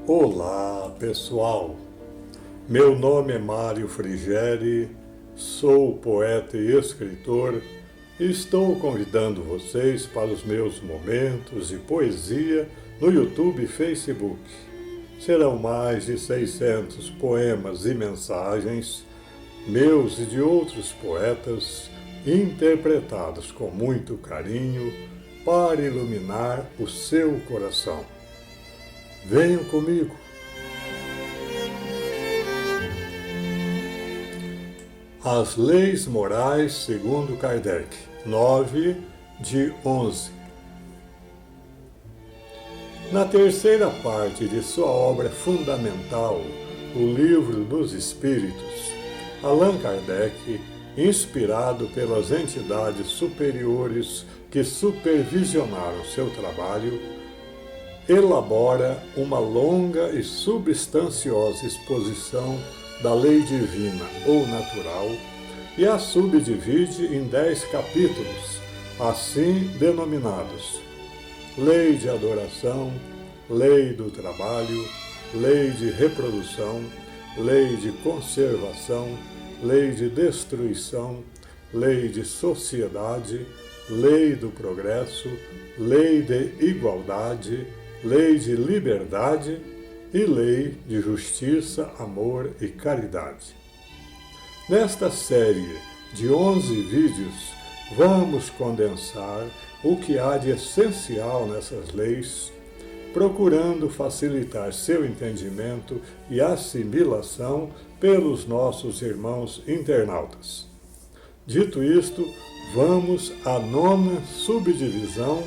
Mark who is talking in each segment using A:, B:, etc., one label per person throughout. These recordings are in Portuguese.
A: Olá, pessoal! Meu nome é Mário Frigeri, sou poeta e escritor e estou convidando vocês para os meus momentos de poesia no YouTube e Facebook. Serão mais de 600 poemas e mensagens, meus e de outros poetas, interpretados com muito carinho para iluminar o seu coração. Venham comigo. As Leis Morais segundo Kardec, 9 de 11. Na terceira parte de sua obra fundamental, O Livro dos Espíritos, Allan Kardec, inspirado pelas entidades superiores que supervisionaram seu trabalho, elabora uma longa e substanciosa exposição da lei divina ou natural e a subdivide em 10 capítulos, assim denominados: Lei de Adoração, Lei do Trabalho, Lei de Reprodução, Lei de Conservação, Lei de Destruição, Lei de Sociedade, Lei do Progresso, Lei de Igualdade, Lei de Liberdade e Lei de Justiça, Amor e Caridade. Nesta série de 11 vídeos, vamos condensar o que há de essencial nessas leis, procurando facilitar seu entendimento e assimilação pelos nossos irmãos internautas. Dito isto, vamos à 9ª subdivisão,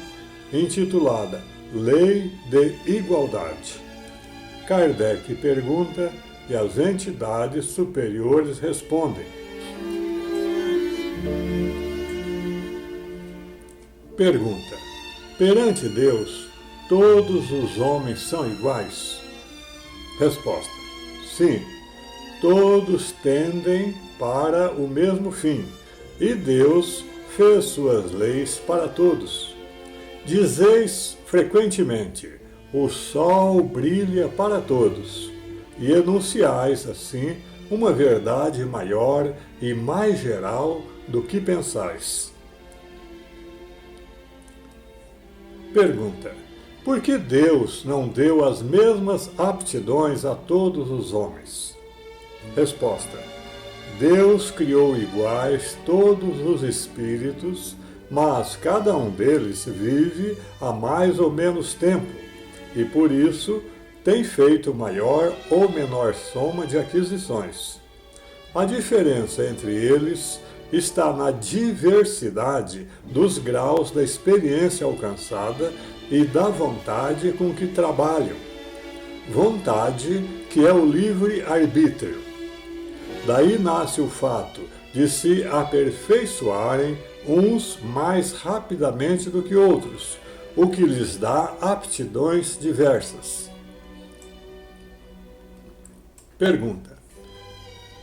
A: intitulada Lei de Igualdade. Kardec pergunta e as entidades superiores respondem. Pergunta: perante Deus, todos os homens são iguais? Resposta: sim, todos tendem para o mesmo fim, e Deus fez suas leis para todos. Dizeis frequentemente: o sol brilha para todos, e enunciais, assim, uma verdade maior e mais geral do que pensais. Pergunta: por que Deus não deu as mesmas aptidões a todos os homens? Resposta: Deus criou iguais todos os espíritos, mas cada um deles vive há mais ou menos tempo, e por isso tem feito maior ou menor soma de aquisições. A diferença entre eles está na diversidade dos graus da experiência alcançada e da vontade com que trabalham. Vontade que é o livre-arbítrio. Daí nasce o fato de se aperfeiçoarem uns mais rapidamente do que outros, o que lhes dá aptidões diversas. Pergunta: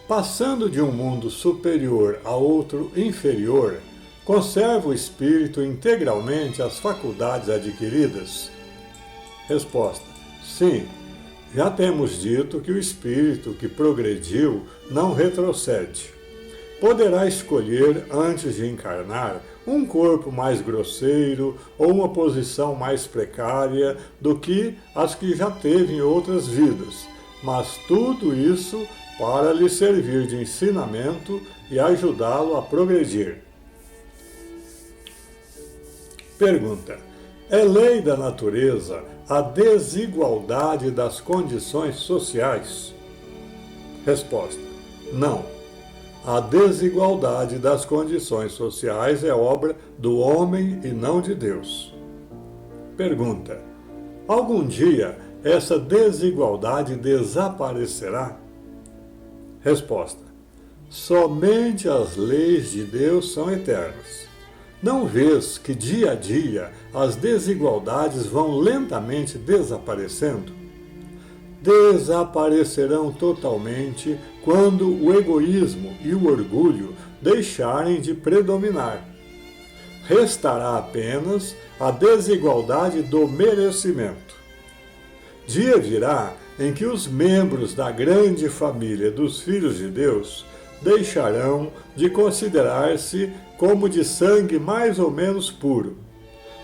A: passando de um mundo superior a outro inferior, conserva o espírito integralmente as faculdades adquiridas? Resposta: sim. Já temos dito que o espírito que progrediu não retrocede. Poderá escolher, antes de encarnar, um corpo mais grosseiro ou uma posição mais precária do que as que já teve em outras vidas, mas tudo isso para lhe servir de ensinamento e ajudá-lo a progredir. Pergunta: é lei da natureza a desigualdade das condições sociais? Resposta: não. A desigualdade das condições sociais é obra do homem e não de Deus. Pergunta: algum dia essa desigualdade desaparecerá? Resposta: somente as leis de Deus são eternas. Não vês que dia a dia as desigualdades vão lentamente desaparecendo? Desaparecerão totalmente quando o egoísmo e o orgulho deixarem de predominar. Restará apenas a desigualdade do merecimento. Dia virá em que os membros da grande família dos filhos de Deus deixarão de considerar-se como de sangue mais ou menos puro.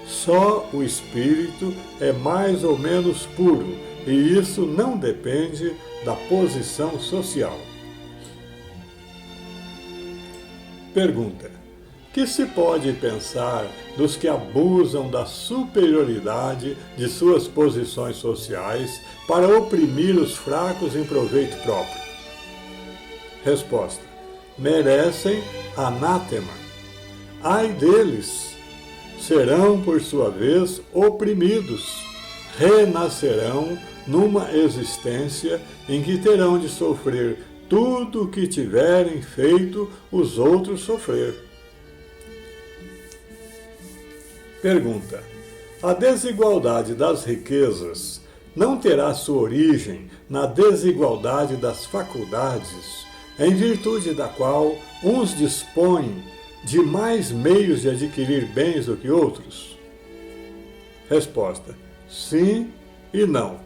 A: Só o espírito é mais ou menos puro, e isso não depende da posição social. Pergunta: que se pode pensar dos que abusam da superioridade de suas posições sociais para oprimir os fracos em proveito próprio? Resposta: merecem anátema. Ai deles! Serão, por sua vez, oprimidos. Renascerão numa existência em que terão de sofrer tudo o que tiverem feito os outros sofrer. Pergunta: a desigualdade das riquezas não terá sua origem na desigualdade das faculdades, em virtude da qual uns dispõem de mais meios de adquirir bens do que outros? Resposta: sim e não.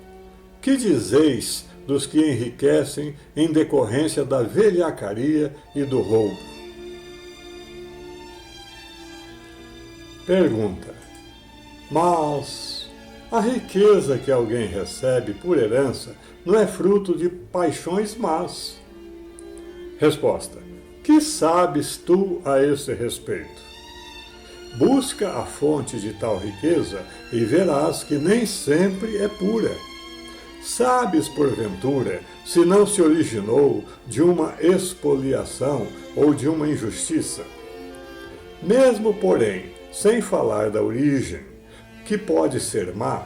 A: Que dizeis dos que enriquecem em decorrência da velhacaria e do roubo? Pergunta: mas a riqueza que alguém recebe por herança não é fruto de paixões más? Resposta: que sabes tu a esse respeito? Busca a fonte de tal riqueza e verás que nem sempre é pura. Sabes, porventura, se não se originou de uma expoliação ou de uma injustiça? Mesmo, porém, sem falar da origem, que pode ser má,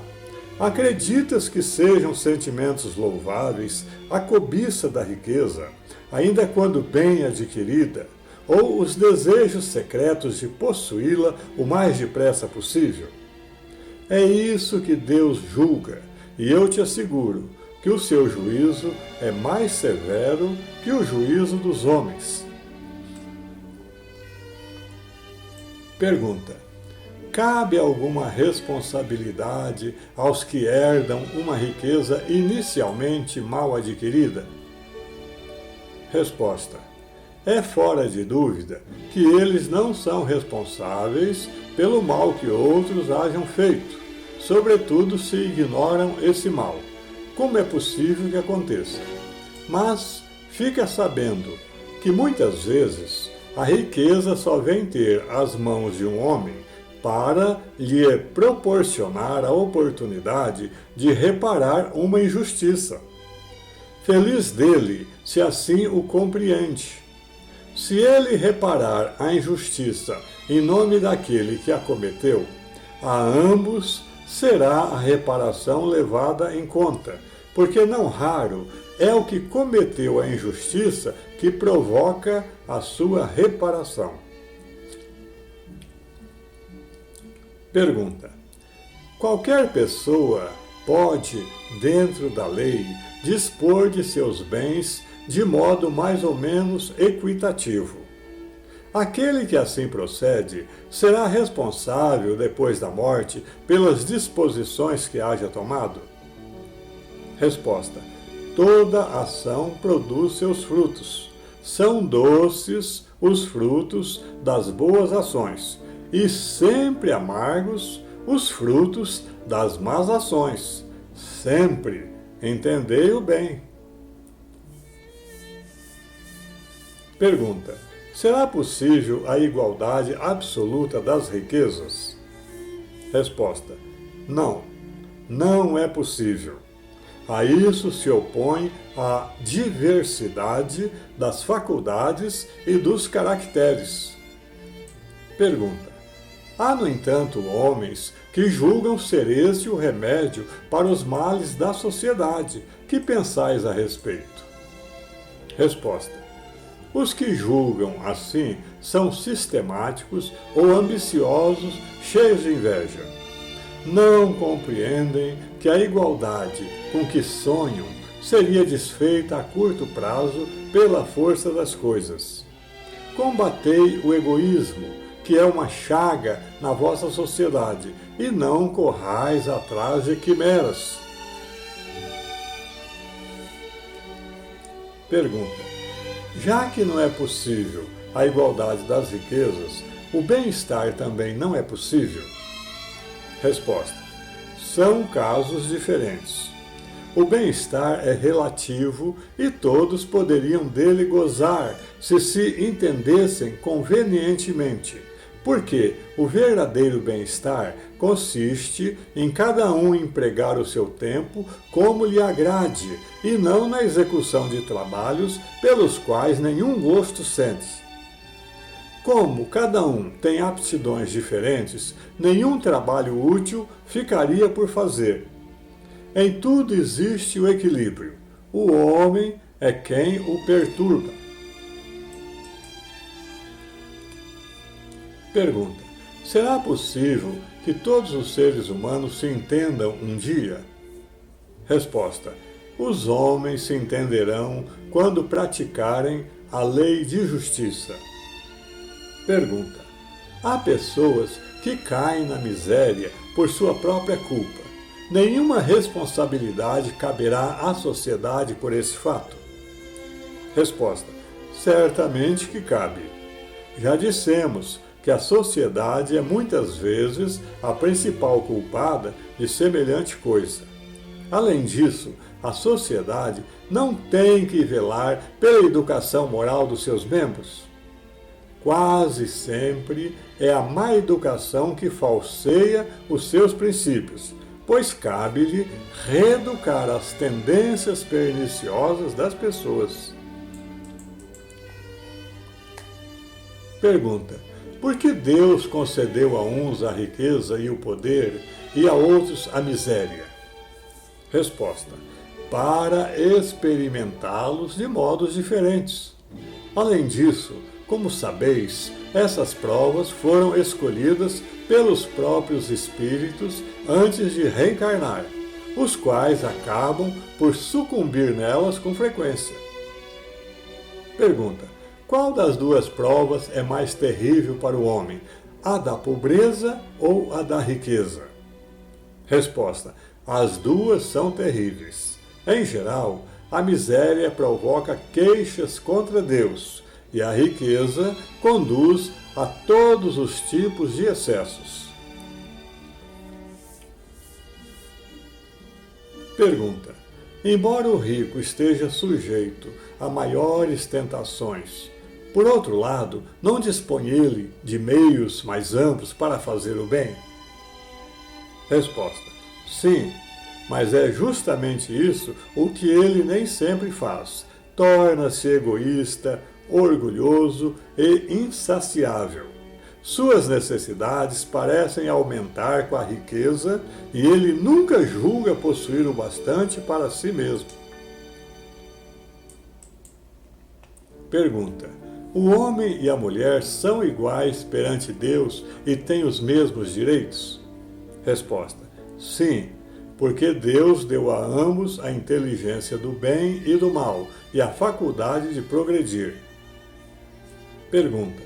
A: acreditas que sejam sentimentos louváveis a cobiça da riqueza, ainda quando bem adquirida, ou os desejos secretos de possuí-la o mais depressa possível? É isso que Deus julga, e eu te asseguro que o seu juízo é mais severo que o juízo dos homens. Pergunta: cabe alguma responsabilidade aos que herdam uma riqueza inicialmente mal adquirida? Resposta: é fora de dúvida que eles não são responsáveis pelo mal que outros hajam feito, sobretudo se ignoram esse mal, como é possível que aconteça. Mas fica sabendo que muitas vezes a riqueza só vem ter as mãos de um homem para lhe proporcionar a oportunidade de reparar uma injustiça. Feliz dele, se assim o compreende. Se ele reparar a injustiça em nome daquele que a cometeu, a ambos será a reparação levada em conta, porque não raro é o que cometeu a injustiça que provoca a sua reparação. Pergunta: qualquer pessoa pode, dentro da lei, dispor de seus bens de modo mais ou menos equitativo. Aquele que assim procede será responsável, depois da morte, pelas disposições que haja tomado? Resposta: toda ação produz seus frutos. São doces os frutos das boas ações, e sempre amargos os frutos das más ações. Sempre. Entendei-o bem. Pergunta: será possível a igualdade absoluta das riquezas? Resposta: não. Não é possível. A isso se opõe a diversidade das faculdades e dos caracteres. Pergunta: há, no entanto, homens que julgam ser este o remédio para os males da sociedade. Que pensais a respeito? Resposta: os que julgam assim são sistemáticos ou ambiciosos, cheios de inveja. Não compreendem que a igualdade com que sonham seria desfeita a curto prazo pela força das coisas. Combatei o egoísmo, que é uma chaga na vossa sociedade, e não corrais atrás de quimeras. Pergunta: já que não é possível a igualdade das riquezas, o bem-estar também não é possível? Resposta: são casos diferentes. O bem-estar é relativo e todos poderiam dele gozar se entendessem convenientemente, porque o verdadeiro bem-estar consiste em cada um empregar o seu tempo como lhe agrade e não na execução de trabalhos pelos quais nenhum gosto sente. Como cada um tem aptidões diferentes, nenhum trabalho útil ficaria por fazer. Em tudo existe o equilíbrio. O homem é quem o perturba. Pergunta: será possível que todos os seres humanos se entendam um dia? Resposta: os homens se entenderão quando praticarem a lei de justiça. Pergunta: há pessoas que caem na miséria por sua própria culpa. Nenhuma responsabilidade caberá à sociedade por esse fato? Resposta: certamente que cabe. Já dissemos que a sociedade é muitas vezes a principal culpada de semelhante coisa. Além disso, a sociedade não tem que velar pela educação moral dos seus membros? Quase sempre é a má educação que falseia os seus princípios, pois cabe-lhe reeducar as tendências perniciosas das pessoas. Pergunta: por que Deus concedeu a uns a riqueza e o poder e a outros a miséria? Resposta: para experimentá-los de modos diferentes. Além disso, como sabeis, essas provas foram escolhidas pelos próprios espíritos antes de reencarnar, os quais acabam por sucumbir nelas com frequência. Pergunta: qual das duas provas é mais terrível para o homem, a da pobreza ou a da riqueza? Resposta: as duas são terríveis. Em geral, a miséria provoca queixas contra Deus e a riqueza conduz a todos os tipos de excessos. Pergunta: embora o rico esteja sujeito a maiores tentações, por outro lado, não dispõe ele de meios mais amplos para fazer o bem? Resposta: sim, mas é justamente isso o que ele nem sempre faz. Torna-se egoísta, orgulhoso e insaciável. Suas necessidades parecem aumentar com a riqueza e ele nunca julga possuir o bastante para si mesmo. Pergunta: o homem e a mulher são iguais perante Deus e têm os mesmos direitos? Resposta: sim, porque Deus deu a ambos a inteligência do bem e do mal e a faculdade de progredir. Pergunta: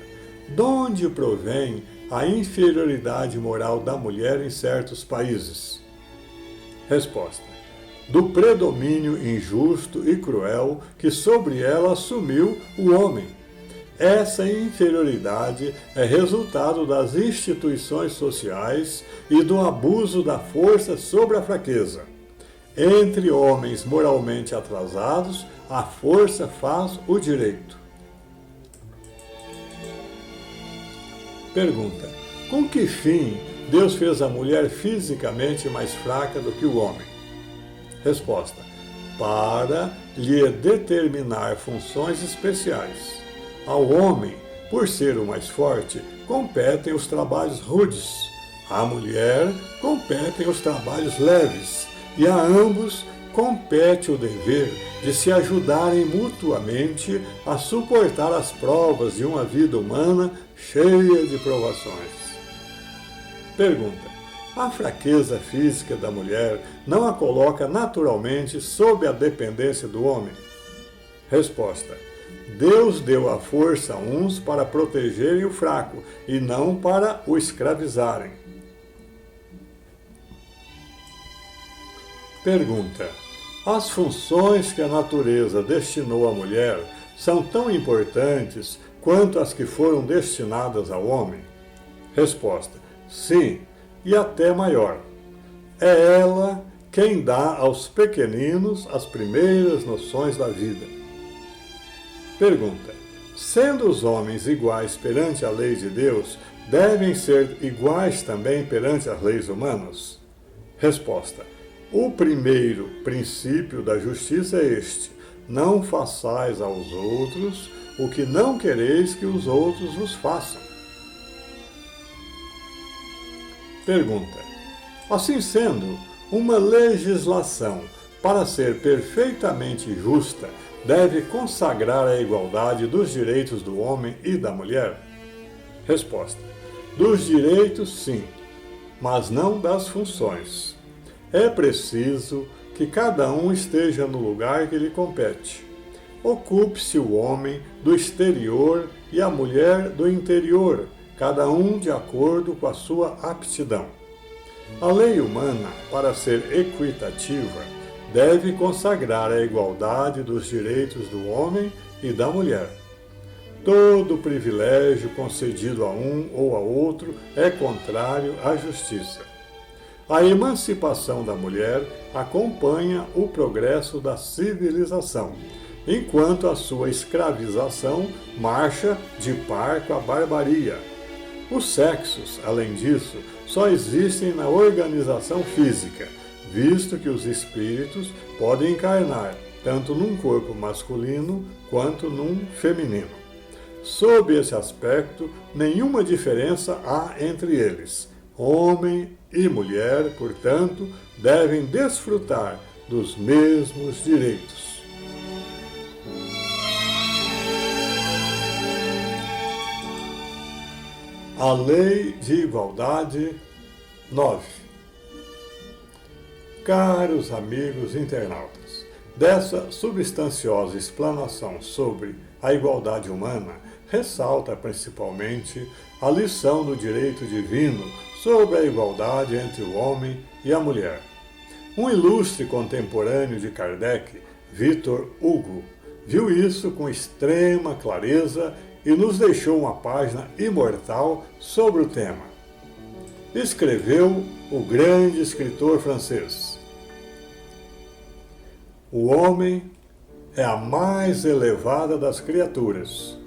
A: de onde provém a inferioridade moral da mulher em certos países? Resposta: do predomínio injusto e cruel que sobre ela assumiu o homem. Essa inferioridade é resultado das instituições sociais e do abuso da força sobre a fraqueza. Entre homens moralmente atrasados, a força faz o direito. Pergunta: com que fim Deus fez a mulher fisicamente mais fraca do que o homem? Resposta: para lhe determinar funções especiais. Ao homem, por ser o mais forte, competem os trabalhos rudes. À mulher, competem os trabalhos leves. E a ambos compete o dever de se ajudarem mutuamente a suportar as provas de uma vida humana cheia de provações. Pergunta: a fraqueza física da mulher não a coloca naturalmente sob a dependência do homem? Resposta: Deus deu a força a uns para protegerem o fraco e não para o escravizarem. Pergunta: As funções que a natureza destinou à mulher são tão importantes quanto as que foram destinadas ao homem? Resposta: sim, e até maior. É ela quem dá aos pequeninos as primeiras noções da vida. Pergunta: sendo os homens iguais perante a lei de Deus, devem ser iguais também perante as leis humanas? Resposta: o primeiro princípio da justiça é este: não façais aos outros o que não quereis que os outros vos façam. Pergunta: assim sendo, uma legislação, para ser perfeitamente justa, deve consagrar a igualdade dos direitos do homem e da mulher? Resposta: dos direitos, sim, mas não das funções. É preciso que cada um esteja no lugar que lhe compete. Ocupe-se o homem do exterior e a mulher do interior, cada um de acordo com a sua aptidão. A lei humana, para ser equitativa, deve consagrar a igualdade dos direitos do homem e da mulher. Todo privilégio concedido a um ou a outro é contrário à justiça. A emancipação da mulher acompanha o progresso da civilização, enquanto a sua escravização marcha de par com a barbaria. Os sexos, além disso, só existem na organização física, visto que os espíritos podem encarnar tanto num corpo masculino quanto num feminino. Sob esse aspecto, nenhuma diferença há entre eles. Homem e mulher, portanto, devem desfrutar dos mesmos direitos. A Lei de Igualdade 9. Caros amigos internautas, dessa substanciosa explanação sobre a igualdade humana, ressalta principalmente a lição do direito divino sobre a igualdade entre o homem e a mulher. Um ilustre contemporâneo de Kardec, Victor Hugo, viu isso com extrema clareza e nos deixou uma página imortal sobre o tema. Escreveu o grande escritor francês: o homem é a mais elevada das criaturas.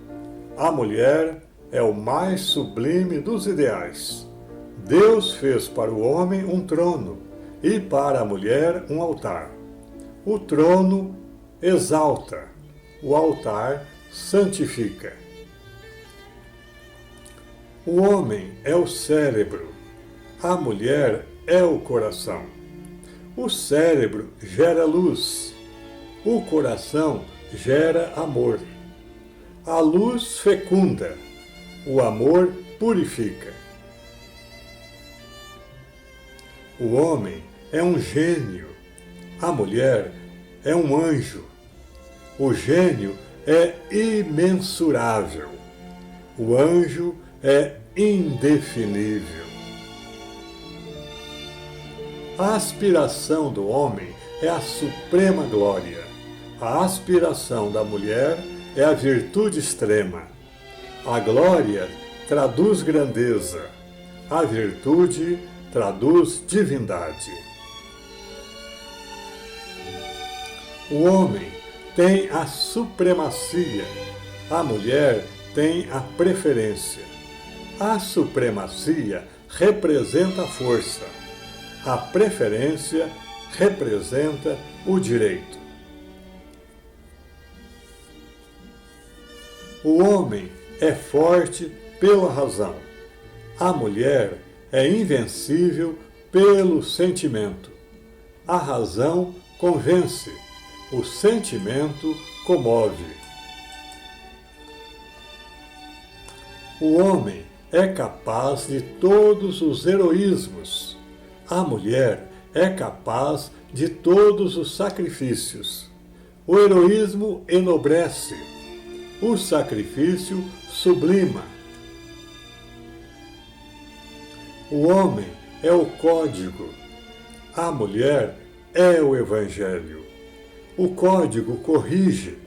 A: A mulher é o mais sublime dos ideais. Deus fez para o homem um trono e para a mulher um altar. O trono exalta, o altar santifica. O homem é o cérebro, a mulher é o coração. O cérebro gera luz, o coração gera amor. A luz fecunda, o amor purifica. O homem é um gênio, a mulher é um anjo. O gênio é imensurável, o anjo é indefinível. A aspiração do homem é a suprema glória. A aspiração da mulher é a virtude extrema. A glória traduz grandeza. A virtude traduz divindade. O homem tem a supremacia. A mulher tem a preferência. A supremacia representa a força. A preferência representa o direito. O homem é forte pela razão. A mulher é invencível pelo sentimento. A razão convence, o sentimento comove. O homem é capaz de todos os heroísmos. A mulher é capaz de todos os sacrifícios. O heroísmo enobrece. O sacrifício sublima. O homem é o código. A mulher é o evangelho. O código corrige.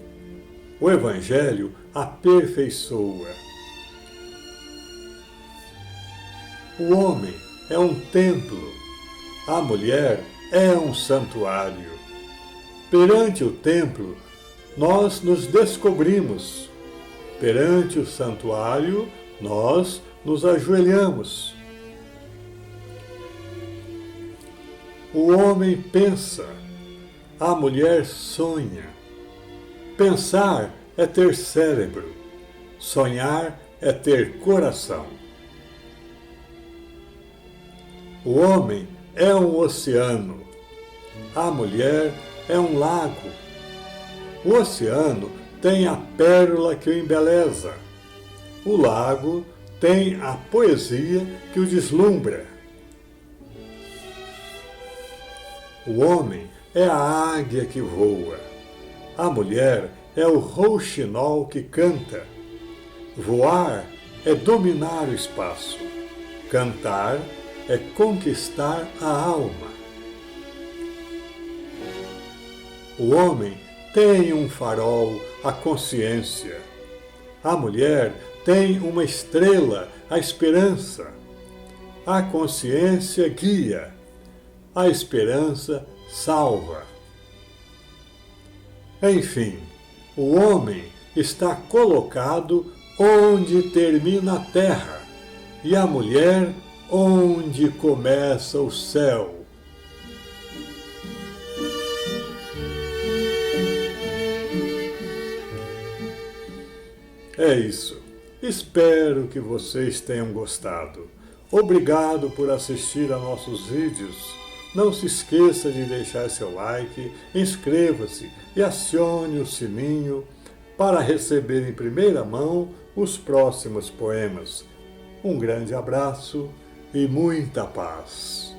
A: O Evangelho aperfeiçoa. O homem é um templo. A mulher é um santuário. Perante o templo, nós nos descobrimos. Perante o santuário, nós nos ajoelhamos. O homem pensa, a mulher sonha. Pensar é ter cérebro, sonhar é ter coração. O homem é um oceano, a mulher é um lago. O oceano tem a pérola que o embeleza. O lago tem a poesia que o deslumbra. O homem é a águia que voa. A mulher é o rouxinol que canta. Voar é dominar o espaço. Cantar é conquistar a alma. O homem tem um farol, a consciência. A mulher tem uma estrela, a esperança. A consciência guia. A esperança salva. Enfim, o homem está colocado onde termina a terra e a mulher onde começa o céu. É isso. Espero que vocês tenham gostado. Obrigado por assistir a nossos vídeos. Não se esqueça de deixar seu like, inscreva-se e acione o sininho para receber em primeira mão os próximos poemas. Um grande abraço e muita paz.